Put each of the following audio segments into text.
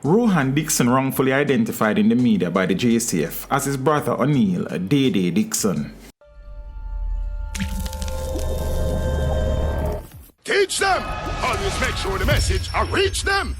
Rohan Dixon wrongfully identified in the media by the JCF as his brother Oneil Dae Dae Dixon. Teach them! Always make sure the message reach them!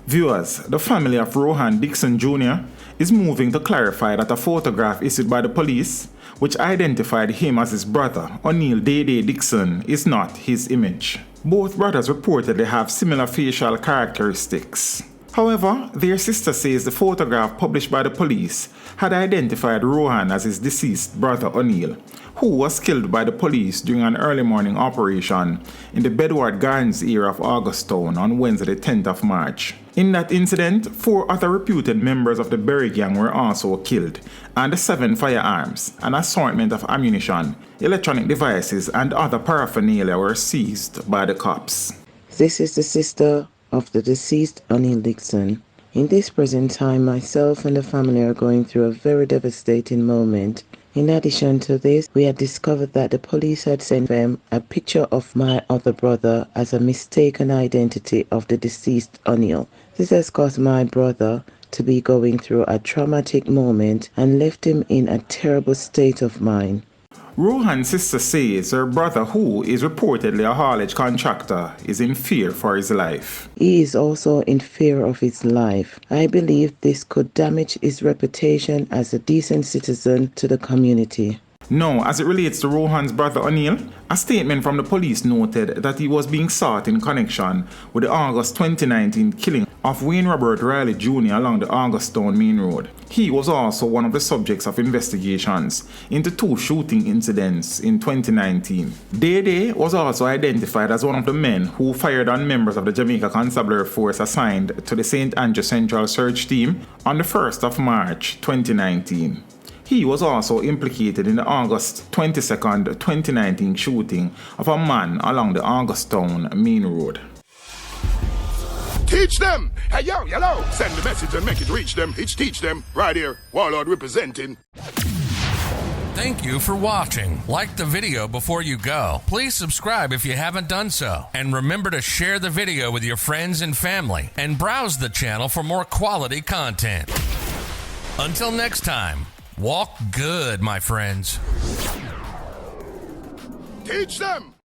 Viewers, the family of Rohan Dixon Jr. is moving to clarify that a photograph issued by the police, which identified him as his brother, Oneil Dae Dae Dixon, is not his image. Both brothers reportedly have similar facial characteristics. However, their sister says the photograph published by the police had identified Rohan as his deceased brother Oneil, who was killed by the police during an early morning operation in the Bedward Gardens area of Augustown on Wednesday the 10th of March. In that incident, 4 other reputed members of the Berry Gang were also killed, and 7 firearms, an assortment of ammunition, electronic devices, and other paraphernalia were seized by the cops. This is the sister of the deceased Oneil Dixon. In this present time, myself and the family are going through a very devastating moment. In addition to this, we had discovered that the police had sent them a picture of my other brother as a mistaken identity of the deceased Oneil. This has caused my brother to be going through a traumatic moment and left him in a terrible state of mind. Rohan's sister says her brother, who is reportedly a haulage contractor, is in fear for his life. He is also in fear of his life. I believe this could damage his reputation as a decent citizen to the community. Now, as it relates to Rohan's brother Oneil, a statement from the police noted that he was being sought in connection with the August 2019 killing of Wayne Robert Riley Jr. along the Augustown Main Road. He was also one of the subjects of investigations into 2 shooting incidents in 2019. Dae Dae was also identified as one of the men who fired on members of the Jamaica Constabulary Force assigned to the St. Andrew Central Search Team on the 1st of March 2019. He was also implicated in the August 22nd, 2019 shooting of a man along the Augustown Main Road. Teach them! Hey, yo, hello! Send the message and make it reach them. It's teach them. Right here, Warlord representing. Thank you for watching. Like the video before you go. Please subscribe if you haven't done so. And remember to share the video with your friends and family. And browse the channel for more quality content. Until next time, walk good, my friends. Teach them!